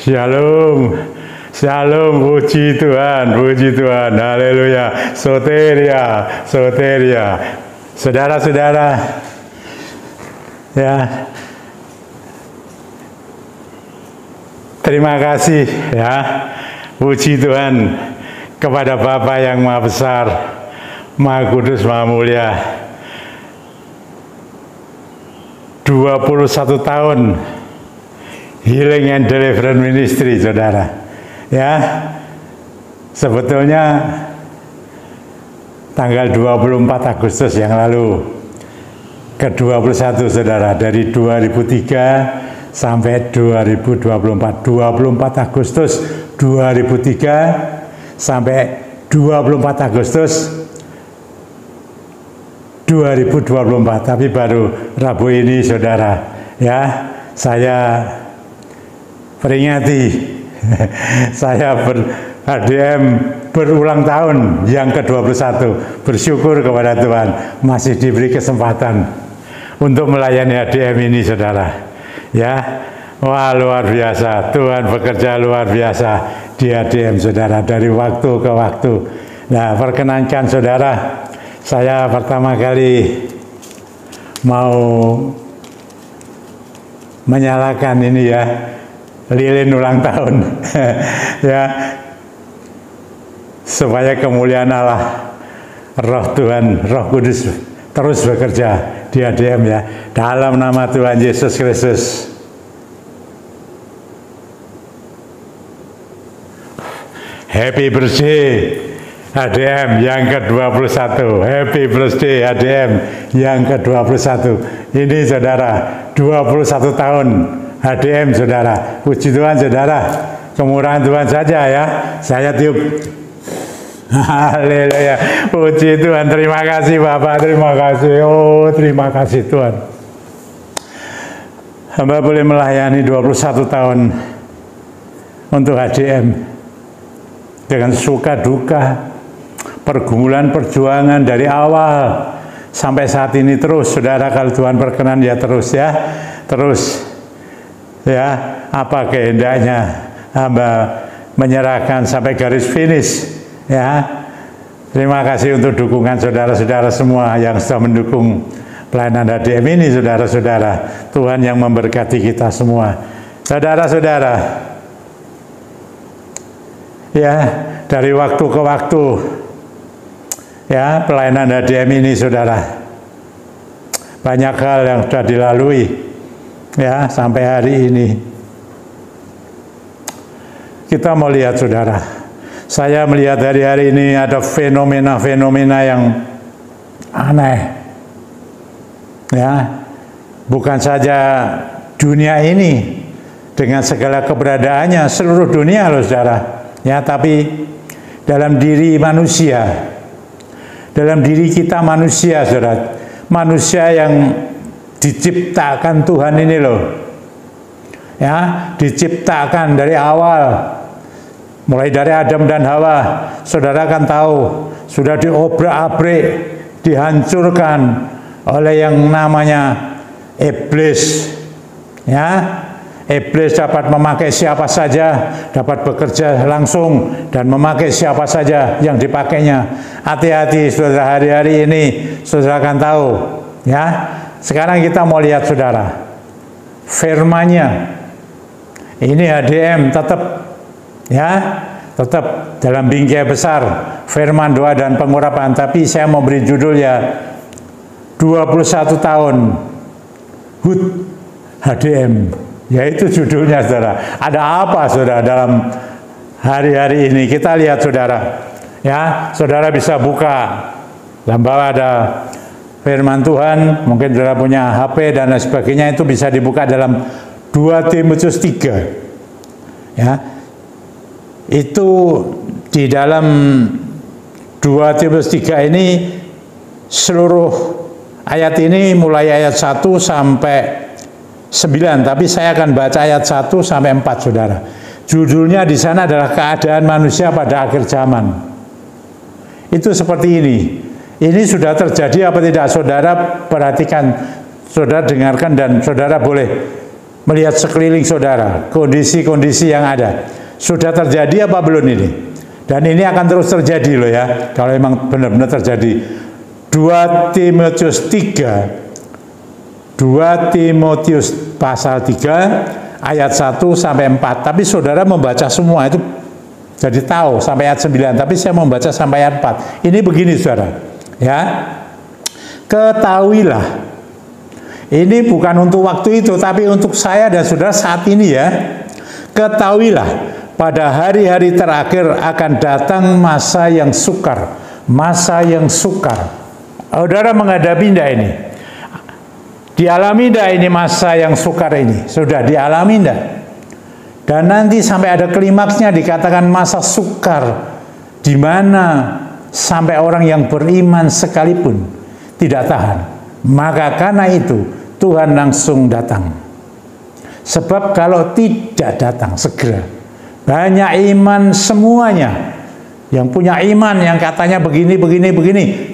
Shalom, shalom, puji Tuhan, haleluya, soteria, soteria. Saudara-saudara, ya, terima kasih ya, puji Tuhan kepada Bapa yang Maha Besar, Maha Kudus, Maha Mulia. 21 tahun Healing and Deliverance Ministry, saudara. Ya, sebetulnya tanggal 24 Agustus yang lalu ke-21, saudara, dari 2003 sampai 2024. 24 Agustus 2003 sampai 24 Agustus 2024. Tapi baru Rabu ini, saudara, ya, saya peringati saya HDM berulang tahun yang ke-21. Bersyukur kepada Tuhan masih diberi kesempatan untuk melayani HDM ini, saudara. Ya, wah, luar biasa. Tuhan bekerja luar biasa di HDM, saudara, dari waktu ke waktu. Nah, perkenankan, saudara, saya pertama kali mau menyalakan ini, ya, lilin ulang tahun ya, supaya kemuliaan Allah, Roh Tuhan, Roh Kudus terus bekerja di HDM, ya, dalam nama Tuhan Yesus Kristus. Happy birthday HDM yang ke-21. Happy birthday HDM yang ke-21. Ini, saudara, 21 tahun HDM, saudara. Puji Tuhan, saudara. Kemurahan Tuhan saja, ya. Saya tiup. Haleluya. Puji Tuhan. Terima kasih, Bapak. Terima kasih. Oh, terima kasih, Tuhan. Hamba boleh melayani 21 tahun untuk HDM dengan suka duka, pergumulan perjuangan dari awal sampai saat ini terus, saudara. Kalau Tuhan berkenan, ya terus, ya, terus, ya, apa kehendaknya, hamba menyerahkan sampai garis finish, ya. Terima kasih untuk dukungan saudara-saudara semua yang sudah mendukung pelayanan HDM ini, saudara-saudara. Tuhan yang memberkati kita semua, saudara-saudara. Ya, dari waktu ke waktu, ya, pelayanan HDM ini, saudara, banyak hal yang sudah dilalui, ya, sampai hari ini. Kita mau lihat, saudara, saya melihat hari-hari ini ada fenomena-fenomena yang aneh, ya, bukan saja dunia ini dengan segala keberadaannya, seluruh dunia, loh, saudara, ya, tapi dalam diri manusia, dalam diri kita manusia, saudara, manusia yang diciptakan Tuhan ini, loh, ya, diciptakan dari awal, mulai dari Adam dan Hawa. Saudara kan tahu, sudah diobrak-abrik, dihancurkan oleh yang namanya iblis, ya. Iblis dapat memakai siapa saja, dapat bekerja langsung dan memakai siapa saja yang dipakainya. Hati-hati, saudara, hari-hari ini saudara akan tahu, ya. Sekarang kita mau lihat, saudara, firman-Nya. Ini HDM tetap, ya, tetap dalam bingkai besar firman, doa, dan pengurapan. Tapi saya mau beri judul, ya, 21 tahun HUT HDM. Yaitu judulnya, saudara. Ada apa, saudara, dalam hari-hari ini? Kita lihat, saudara, ya, saudara bisa buka, dalam bawah ada firman Tuhan. Mungkin saudara punya HP dan lain sebagainya, itu bisa dibuka dalam 2 Timotius 3, ya. Itu di dalam 2 Timotius 3 ini, seluruh ayat ini mulai ayat 1 sampai 9, tapi saya akan baca ayat 1 sampai 4, saudara. Judulnya di sana adalah keadaan manusia pada akhir zaman. Itu seperti ini. Ini sudah terjadi apa tidak, saudara? Perhatikan, saudara dengarkan, dan saudara boleh melihat sekeliling saudara, kondisi-kondisi yang ada. Sudah terjadi apa belum ini? Dan ini akan terus terjadi loh ya, kalau memang benar-benar terjadi. 2 Timotius 3, 2 Timotius pasal 3, ayat 1 sampai 4. Tapi saudara membaca semua itu jadi tahu sampai ayat 9, tapi saya membaca sampai ayat 4. Ini begini saudara, ya. Ketahuilah, ini bukan untuk waktu itu, tapi untuk saya dan saudara saat ini ya. Ketahuilah, pada hari-hari terakhir akan datang masa yang sukar. Masa yang sukar. Saudara menghadapi enggak ini? Dialami enggak ini masa yang sukar ini? Sudah dialami enggak? Dan nanti sampai ada klimaksnya dikatakan masa sukar, di mana sampai orang yang beriman sekalipun tidak tahan. Maka karena itu Tuhan langsung datang. Sebab kalau tidak datang segera, banyak iman semuanya yang punya iman yang katanya begini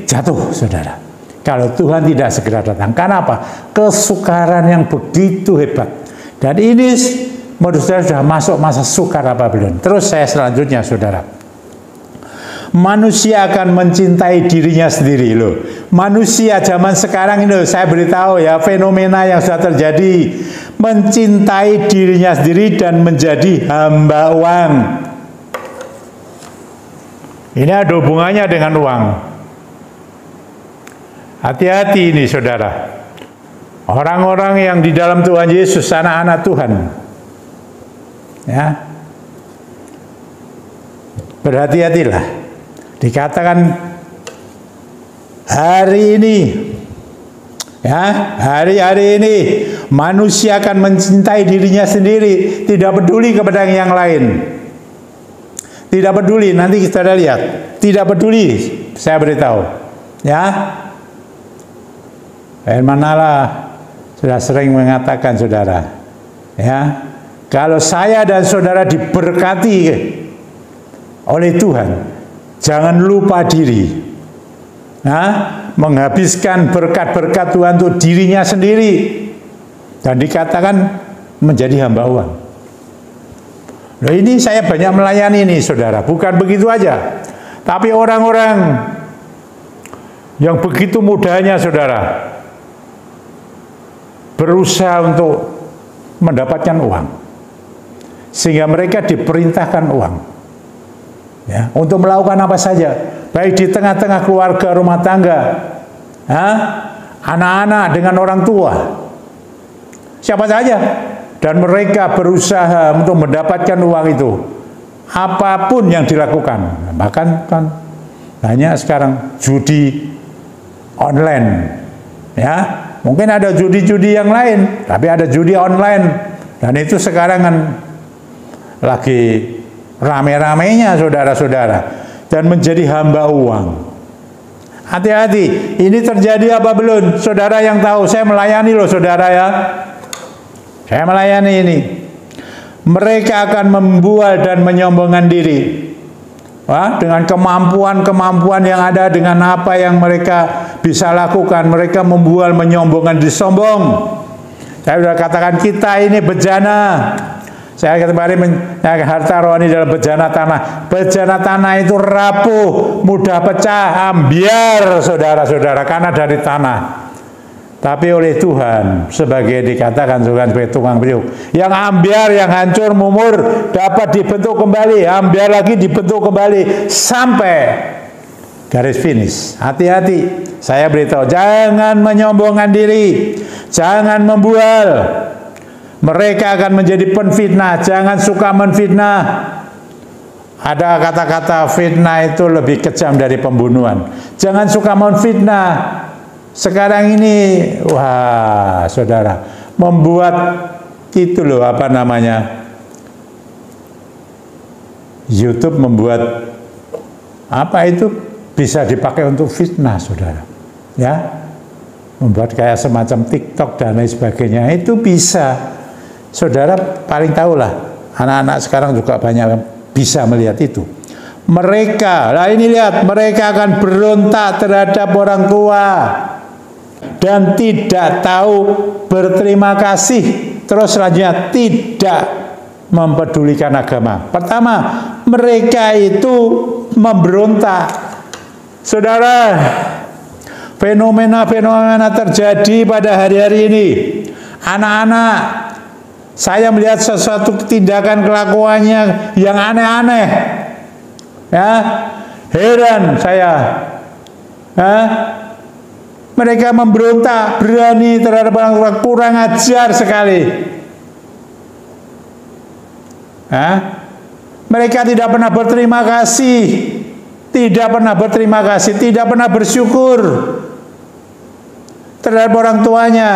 jatuh saudara. Kalau Tuhan tidak segera datang. Karena apa? Kesukaran yang begitu hebat. Dan ini menurut saudara sudah masuk masa sukar apa belum? Terus saya selanjutnya saudara. Manusia akan mencintai dirinya sendiri loh. Manusia zaman sekarang ini loh, saya beritahu ya, fenomena yang sudah terjadi, mencintai dirinya sendiri dan menjadi hamba uang. Ini ada hubungannya dengan uang. Hati-hati ini saudara. Orang-orang yang di dalam Tuhan Yesus, anak-anak Tuhan, ya, berhati-hatilah. Dikatakan hari ini, ya, hari-hari ini manusia akan mencintai dirinya sendiri, tidak peduli kepada yang lain. Tidak peduli, nanti kita lihat. Tidak peduli, saya beritahu, ya. Firman Allah sudah sering mengatakan saudara, ya, kalau saya dan saudara diberkati oleh Tuhan, jangan lupa diri, nah, menghabiskan berkat-berkat Tuhan untuk dirinya sendiri, dan dikatakan menjadi hamba uang. Nah, ini saya banyak melayani nih saudara, bukan begitu aja, tapi orang-orang yang begitu mudahnya saudara berusaha untuk mendapatkan uang, sehingga mereka diperintahkan uang, ya, untuk melakukan apa saja, baik di tengah-tengah keluarga rumah tangga, anak-anak dengan orang tua, siapa saja, dan mereka berusaha untuk mendapatkan uang itu, apapun yang dilakukan. Bahkan kan banyak sekarang judi online, ya, mungkin ada judi-judi yang lain, tapi ada judi online, dan itu sekarang kan lagi rame-ramenya saudara-saudara, dan menjadi hamba uang. Hati-hati, ini terjadi apa belum? Saudara yang tahu, saya melayani loh saudara ya. Saya melayani ini. Mereka akan membual dan menyombongkan diri. Wah, dengan kemampuan-kemampuan yang ada, dengan apa yang mereka bisa lakukan, mereka membual, menyombongkan, disombong. Saya sudah katakan kita ini bejana. Saya kemarin harta rohani dalam bejana tanah. Bejana tanah itu rapuh, mudah pecah, ambiar saudara-saudara, karena dari tanah. Tapi oleh Tuhan, sebagai dikatakan sebagai tukang periuk, yang ambiar, yang hancur, mumur, dapat dibentuk kembali, ambiar lagi, dibentuk kembali, sampai garis finish. Hati-hati, saya beritahu, jangan menyombongkan diri, jangan membual. Mereka akan menjadi penfitnah, jangan suka menfitnah. Ada kata-kata fitnah itu lebih kejam dari pembunuhan. Jangan suka menfitnah. Sekarang ini, wah saudara, membuat itu loh, apa namanya, YouTube membuat apa itu bisa dipakai untuk fitnah saudara, ya, membuat kayak semacam TikTok dan lain sebagainya, itu bisa. Saudara paling tahulah, anak-anak sekarang juga banyak bisa melihat itu. Mereka, lah ini lihat, mereka akan berontak terhadap orang tua dan tidak tahu berterima kasih Terus selanjutnya tidak mempedulikan agama. Pertama, mereka itu memberontak. Saudara, fenomena-fenomena terjadi pada hari-hari ini. Anak-anak, saya melihat sesuatu tindakan kelakuannya yang aneh-aneh. Ya, heran saya. Ya, mereka memberontak, berani terhadap orang tua, kurang ajar sekali. Ya, mereka tidak pernah berterima kasih, tidak pernah berterima kasih, tidak pernah bersyukur terhadap orang tuanya.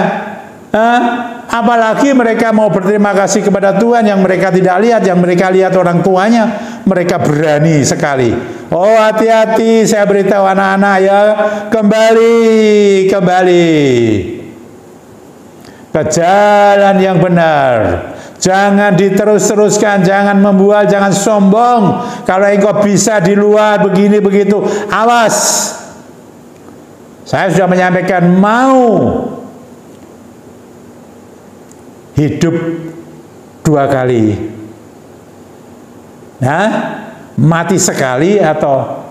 Apalagi mereka mau berterima kasih kepada Tuhan yang mereka tidak lihat, yang mereka lihat orang tuanya, mereka berani sekali. Oh, hati-hati, saya beritahu anak-anak ya, kembali ke jalan yang benar. Jangan diterus-teruskan, jangan membual, jangan sombong. Kalau engkau bisa di luar begini begitu, awas. Saya sudah menyampaikan, mau hidup 2 kali, nah, mati sekali atau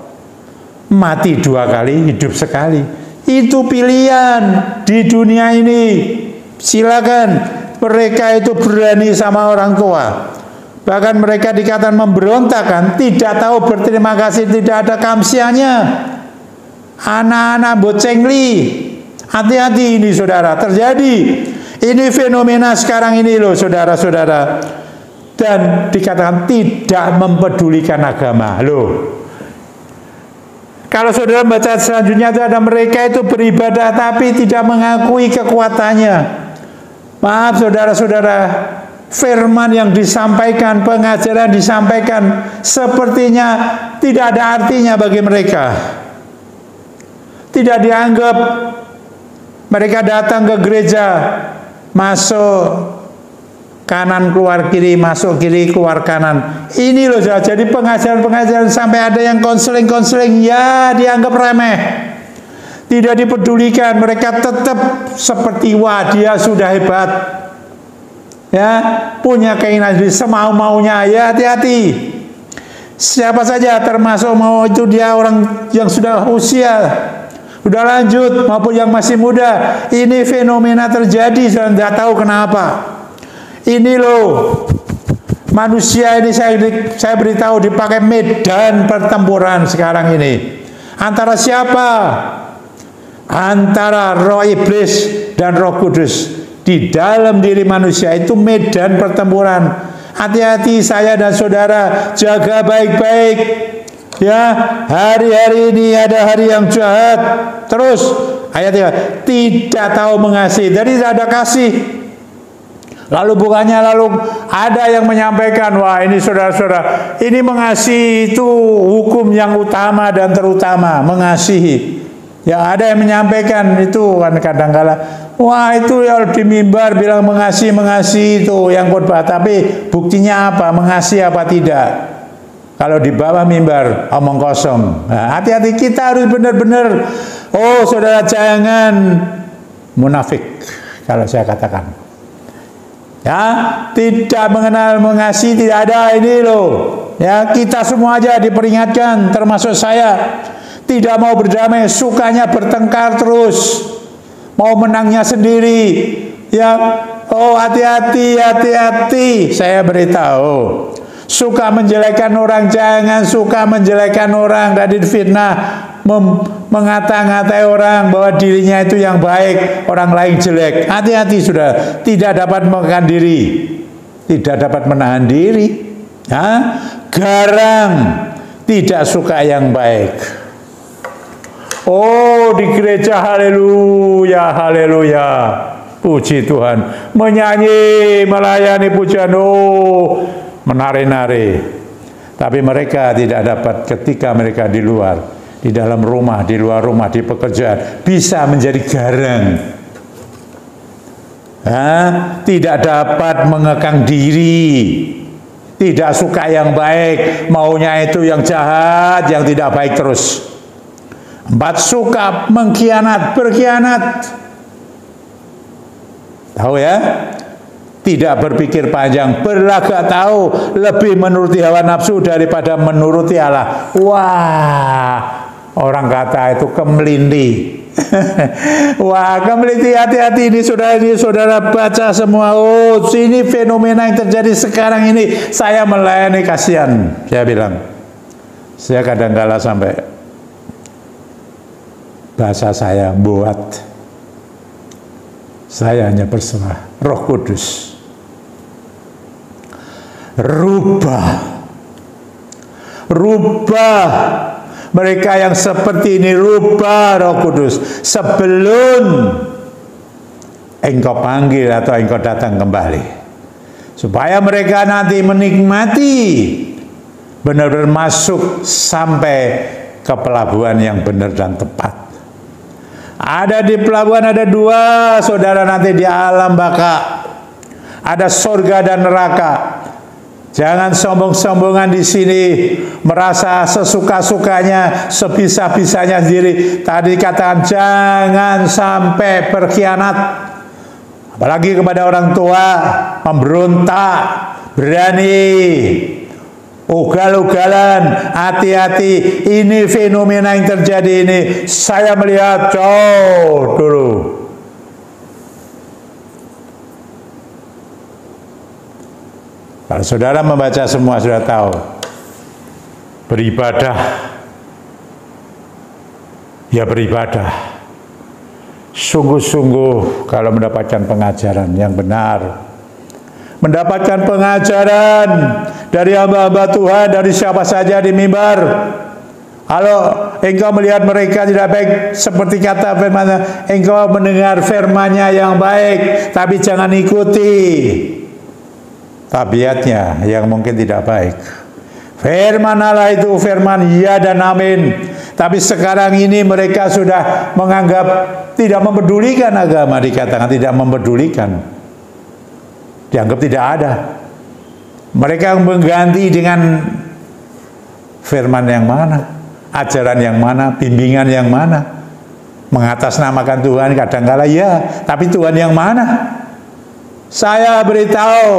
mati 2 kali, hidup sekali. Itu pilihan di dunia ini. Silakan. Mereka itu berani sama orang tua. Bahkan mereka dikatakan memberontakan, tidak tahu berterima kasih, tidak ada kamsianya. Anak-anak bocengli. Hati-hati ini saudara, terjadi. Ini fenomena sekarang ini loh saudara-saudara. Dan dikatakan tidak mempedulikan agama. Loh, kalau saudara baca selanjutnya itu ada mereka itu beribadah tapi tidak mengakui kekuatannya. Maaf saudara-saudara, firman yang disampaikan, pengajaran disampaikan sepertinya tidak ada artinya bagi mereka. Tidak dianggap. Mereka datang ke gereja, masuk kanan keluar kiri, masuk kiri keluar kanan. Ini loh, jadi pengajaran-pengajaran sampai ada yang konseling-konseling, ya dianggap remeh, tidak dipedulikan. Mereka tetap seperti wah dia sudah hebat, ya punya keinginan semau-maunya. Ya hati-hati, siapa saja termasuk mau itu dia orang yang sudah usia, sudah lanjut maupun yang masih muda. Ini fenomena terjadi, saya tidak tahu kenapa. Ini loh, manusia ini saya beritahu dipakai medan pertempuran sekarang ini. Antara siapa? Antara roh iblis dan roh kudus. Di dalam diri manusia itu medan pertempuran. Hati-hati saya dan saudara, jaga baik-baik. Ya, hari-hari ini ada hari yang jahat. Terus ayat 3, tidak tahu mengasihi. Jadi tidak ada kasih. Lalu bukannya lalu ada yang menyampaikan, wah ini saudara-saudara, ini mengasihi itu hukum yang utama dan terutama, mengasihi. Ya ada yang menyampaikan itu kan kadang-kala, wah itu ya di mimbar bilang mengasihi itu yang khotbah, tapi buktinya apa, mengasihi apa tidak? Kalau di bawah mimbar omong kosong. Nah, hati-hati, kita harus benar-benar, oh saudara jangan munafik kalau saya katakan. Ya, tidak mengenal mengasihi, tidak ada ini loh. Ya, kita semua aja diperingatkan, termasuk saya. Tidak mau berdamai, sukanya bertengkar terus. Mau menangnya sendiri. Ya, oh hati-hati, hati-hati. Saya beritahu. Suka menjelekan orang, jangan suka menjelekan orang dan difitnah, mengata-ngatai orang bahwa dirinya itu yang baik, orang lain jelek. Hati-hati sudah, tidak dapat menahan diri, tidak dapat menahan diri. Garang, tidak suka yang baik. Oh di gereja, haleluya, haleluya, puji Tuhan, menyanyi, melayani pujian, oh menari-nari. Tapi mereka tidak dapat ketika mereka di luar, di dalam rumah, di luar rumah, di pekerjaan, bisa menjadi garang. Tidak dapat mengekang diri, tidak suka yang baik, maunya itu yang jahat, yang tidak baik terus. 4, suka mengkhianat, berkhianat. Tahu ya? tidak berpikir panjang, berlagak tahu, lebih menuruti hawa nafsu daripada menuruti Allah. Wah, orang kata itu kemelindi. Wah, kemeliti, hati-hati ini saudara baca semua. Oh, sini fenomena yang terjadi sekarang ini. Saya melayani, kasihan. Saya bilang, saya kadang-kala sampai bahasa saya buat. Saya hanya berserah. Roh Kudus, rubah mereka yang seperti ini, rubah Roh Kudus sebelum Engkau panggil atau Engkau datang kembali, supaya mereka nanti menikmati benar-benar masuk sampai ke pelabuhan yang benar dan tepat. Ada di pelabuhan ada dua, saudara, nanti di alam baka ada surga dan neraka. Jangan sombong-sombongan di sini, merasa sesuka-sukanya, sebisa-bisanya sendiri. Tadi katakan jangan sampai berkhianat, apalagi kepada orang tua, memberontak, berani, ugal-ugalan. Hati-hati, ini fenomena yang terjadi ini. Saya melihat jauh dulu. Kalau saudara membaca semua, sudah tahu. Beribadah, ya beribadah. Sungguh-sungguh kalau mendapatkan pengajaran yang benar. Mendapatkan pengajaran dari hamba-hamba Tuhan, dari siapa saja di mimbar. Kalau engkau melihat mereka tidak baik, seperti kata firman, engkau mendengar firman-Nya yang baik, tapi jangan ikuti tabiatnya yang mungkin tidak baik. Firman Allah itu firman ya dan amin. Tapi sekarang ini mereka sudah menganggap tidak mempedulikan agama, dikatakan tidak mempedulikan, dianggap tidak ada. Mereka mengganti dengan firman yang mana, ajaran yang mana, bimbingan yang mana, mengatasnamakan Tuhan kadang-kala ya, tapi Tuhan yang mana? Saya beritahu,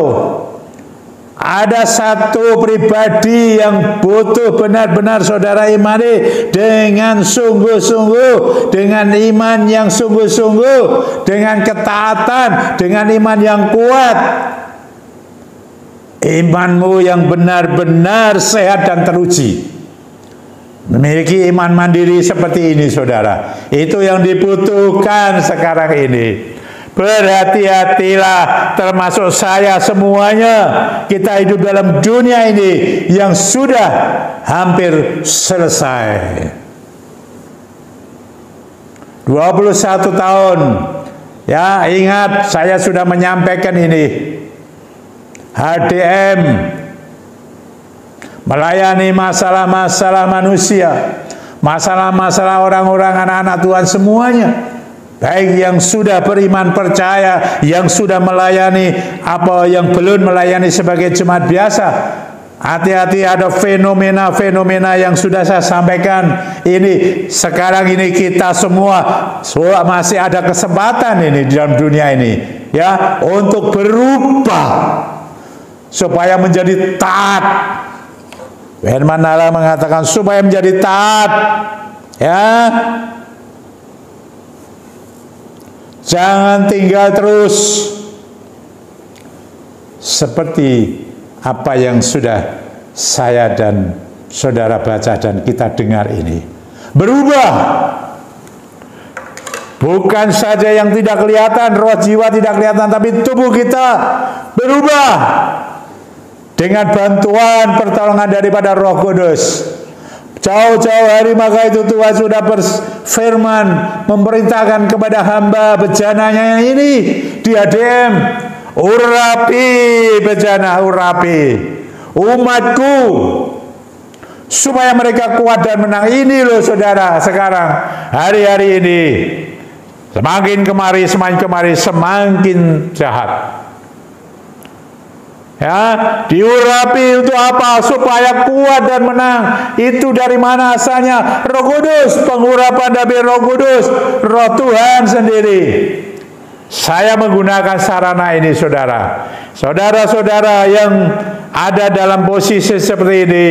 ada satu pribadi yang butuh benar-benar saudara imani dengan sungguh-sungguh, dengan iman yang sungguh-sungguh, dengan ketaatan, dengan iman yang kuat. Imanmu yang benar-benar sehat dan teruji. Memiliki iman mandiri seperti ini, saudara. Itu yang dibutuhkan sekarang ini. Berhati-hatilah, termasuk saya semuanya. Kita hidup dalam dunia ini yang sudah hampir selesai. 21 tahun. Ya, ingat saya sudah menyampaikan ini. HDM melayani masalah-masalah manusia, masalah-masalah orang-orang, anak-anak Tuhan semuanya. Baik yang sudah beriman percaya, yang sudah melayani, apa yang belum melayani sebagai jemaat biasa. Hati-hati, ada fenomena-fenomena yang sudah saya sampaikan. Ini sekarang ini kita semua masih ada kesempatan ini di dalam dunia ini, ya, untuk berubah supaya menjadi taat. Firman Allah mengatakan supaya menjadi taat, ya. Jangan tinggal terus seperti apa yang sudah saya dan saudara baca dan kita dengar ini. Berubah. Bukan saja yang tidak kelihatan, roh jiwa tidak kelihatan, tapi tubuh kita berubah dengan bantuan pertolongan daripada Roh Kudus. Jauh-jauh hari maka itu Tuhan sudah berfirman, memerintahkan kepada hamba bejananya yang ini di HDM, urapi bejana, urapi umatku supaya mereka kuat dan menang. Ini loh saudara, sekarang hari-hari ini semakin kemari semakin jahat. Ya, diurapi untuk apa? Supaya kuat dan menang. Itu dari mana asalnya? Roh Kudus, pengurapan dari Roh Kudus, Roh Tuhan sendiri. Saya menggunakan sarana ini, saudara. Saudara-saudara yang ada dalam posisi seperti ini,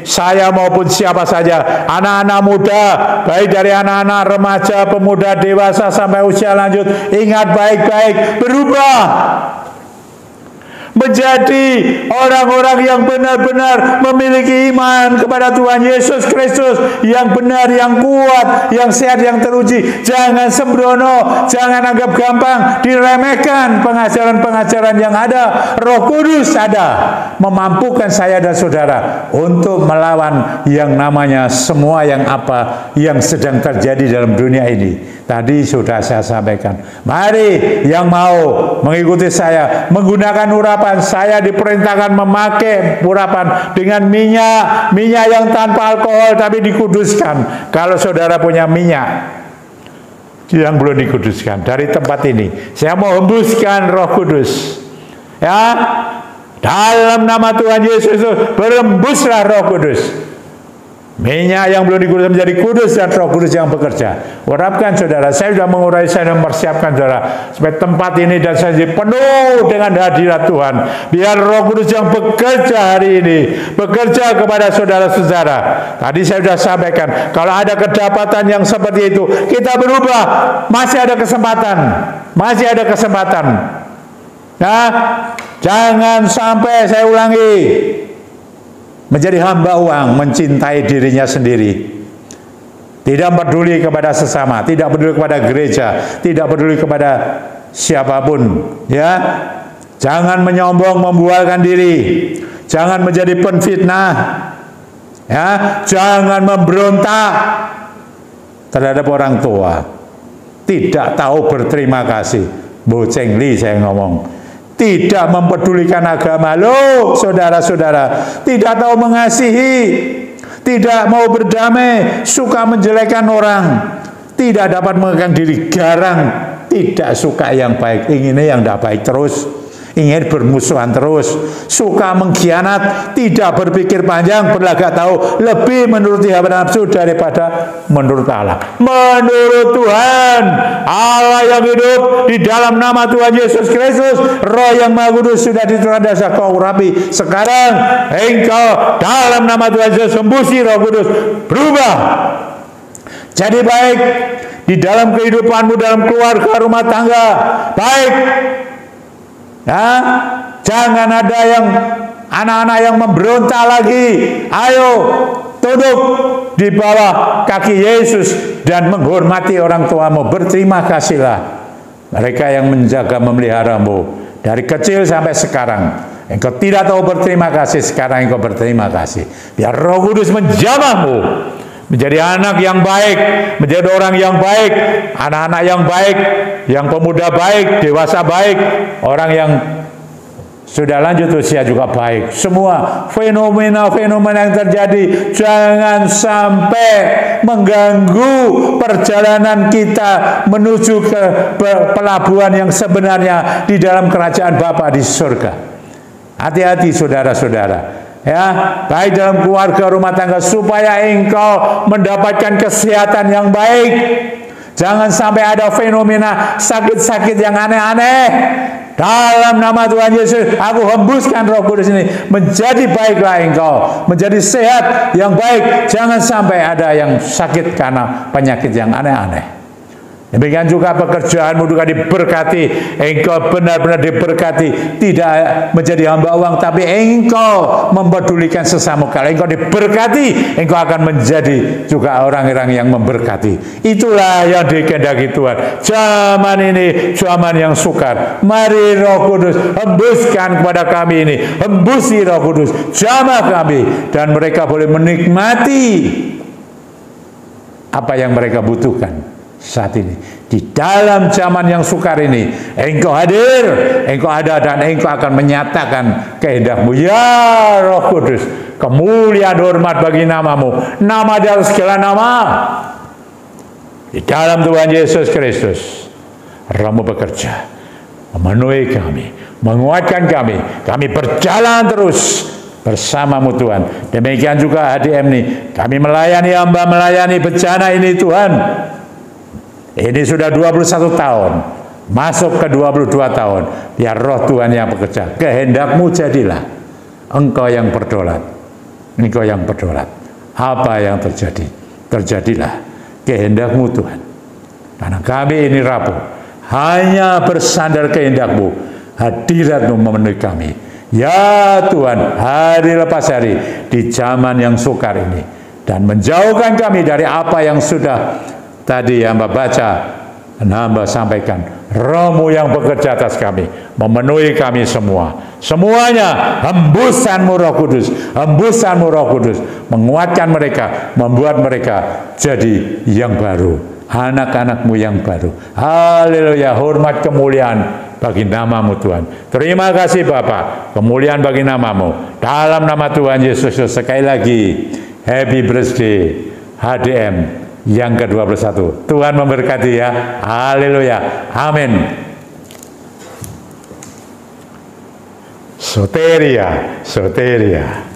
saya maupun siapa saja, anak-anak muda, baik dari anak-anak remaja, pemuda, dewasa sampai usia lanjut, ingat baik-baik, berubah menjadi orang-orang yang benar-benar memiliki iman kepada Tuhan Yesus Kristus, yang benar, yang kuat, yang sehat, yang teruji. Jangan sembrono, jangan anggap gampang, diremehkan pengajaran-pengajaran yang ada. Roh Kudus ada, memampukan saya dan saudara untuk melawan yang namanya semua yang sedang terjadi dalam dunia ini. Tadi sudah saya sampaikan. Mari yang mau mengikuti saya, menggunakan urapan, saya diperintahkan memakai urapan dengan minyak yang tanpa alkohol tapi dikuduskan. Kalau saudara punya minyak yang belum dikuduskan, dari tempat ini saya mau hembuskan Roh Kudus. Ya, dalam nama Tuhan Yesus, berembuslah Roh Kudus. Minyak yang belum dikudus menjadi kudus dan Roh Kudus yang bekerja. Urapkan saudara, saya sudah mengurai, saya sudah mempersiapkan saudara supaya tempat ini dan saya penuh dengan hadirat Tuhan. Biar Roh Kudus yang bekerja hari ini, bekerja kepada saudara-saudara. Tadi saya sudah sampaikan, kalau ada kedapatan yang seperti itu, kita berubah, masih ada kesempatan. Masih ada kesempatan. Nah, jangan sampai, saya ulangi, menjadi hamba uang, mencintai dirinya sendiri, tidak peduli kepada sesama, tidak peduli kepada gereja, tidak peduli kepada siapapun. Ya, jangan menyombong, membualkan diri, jangan menjadi penfitnah, ya, jangan memberontak terhadap orang tua, tidak tahu berterima kasih. Boceng li saya ngomong. Tidak mempedulikan agama. Loh, saudara-saudara, tidak tahu mengasihi, tidak mau berdamai, suka menjelekkan orang, tidak dapat mengekalkan diri, garang, tidak suka yang baik, inginnya yang tidak baik terus, ingin bermusuhan terus, suka mengkhianat, tidak berpikir panjang, berlagak tahu, lebih menuruti hawa nafsu daripada menurut Allah. Menurut Tuhan Allah yang hidup, di dalam nama Tuhan Yesus Kristus, Roh yang Maha Kudus sudah diturunkan dasar kau urapi. Sekarang engkau dalam nama Tuhan Yesus hembusi Roh Kudus, berubah jadi baik di dalam kehidupanmu, dalam keluarga, rumah tangga, baik. Nah, jangan ada yang anak-anak yang memberontak lagi. Ayo tunduk di bawah kaki Yesus dan menghormati orang tuamu. Berterima kasihlah mereka yang menjaga, memeliharamu dari kecil sampai sekarang. Engkau tidak tahu berterima kasih, sekarang engkau berterima kasih. Biar Roh Kudus menjamahmu menjadi anak yang baik, menjadi orang yang baik, anak-anak yang baik, yang pemuda baik, dewasa baik, orang yang sudah lanjut usia juga baik. Semua fenomena-fenomena yang terjadi jangan sampai mengganggu perjalanan kita menuju ke pelabuhan yang sebenarnya di dalam kerajaan Bapa di surga. Hati-hati saudara-saudara. Ya, baik dalam keluarga, rumah tangga, supaya engkau mendapatkan kesehatan yang baik. Jangan sampai ada fenomena sakit-sakit yang aneh-aneh. Dalam nama Tuhan Yesus, aku hembuskan Roh Kudus ini menjadi baiklah engkau, menjadi sehat yang baik. Jangan sampai ada yang sakit karena penyakit yang aneh-aneh. Demikian juga pekerjaanmu juga diberkati, engkau benar-benar diberkati, tidak menjadi hamba uang, tapi engkau mempedulikan sesama. Kalau engkau diberkati, engkau akan menjadi juga orang-orang yang memberkati. Itulah yang dikehendaki Tuhan. Zaman ini zaman yang sukar. Mari Roh Kudus hembuskan kepada kami ini, hembusi Roh Kudus, jamah kami, dan mereka boleh menikmati apa yang mereka butuhkan saat ini. Di dalam zaman yang sukar ini, engkau hadir, engkau ada, dan engkau akan menyatakan kehendakmu. Ya Roh Kudus, kemuliaan hormat bagi namamu, nama di atas segala nama. Di dalam Tuhan Yesus Kristus, Roh-Mu bekerja, memenuhi kami, menguatkan kami berjalan terus bersamamu Tuhan. Demikian juga HDM ini, kami melayani hamba, melayani bencana ini Tuhan. Ini sudah 21 tahun. Masuk ke 22 tahun, biar roh Tuhan yang bekerja. Kehendak-Mu jadilah. Engkau yang berdaulat. Engkau yang berdaulat. Apa yang terjadi? Terjadilah kehendak-Mu Tuhan. Karena kami ini rapuh, hanya bersandar kehendak-Mu, hadirat-Mu memenuhi kami. Ya Tuhan, hari lepas hari, di zaman yang sukar ini, dan menjauhkan kami dari apa yang sudah tadi hamba baca, dan hamba sampaikan. Roh-Mu yang bekerja atas kami, memenuhi kami semua. Semuanya hembusan-Mu Roh Kudus, hembusan-Mu Roh Kudus, menguatkan mereka, membuat mereka jadi yang baru, anak-anak-Mu yang baru. Haleluya, hormat kemuliaan bagi nama-Mu Tuhan. Terima kasih Bapa, kemuliaan bagi nama-Mu. Dalam nama Tuhan Yesus, sekali lagi, happy birthday HDM yang ke-21. Tuhan memberkati ya. Haleluya. Amin. Soteria, soteria.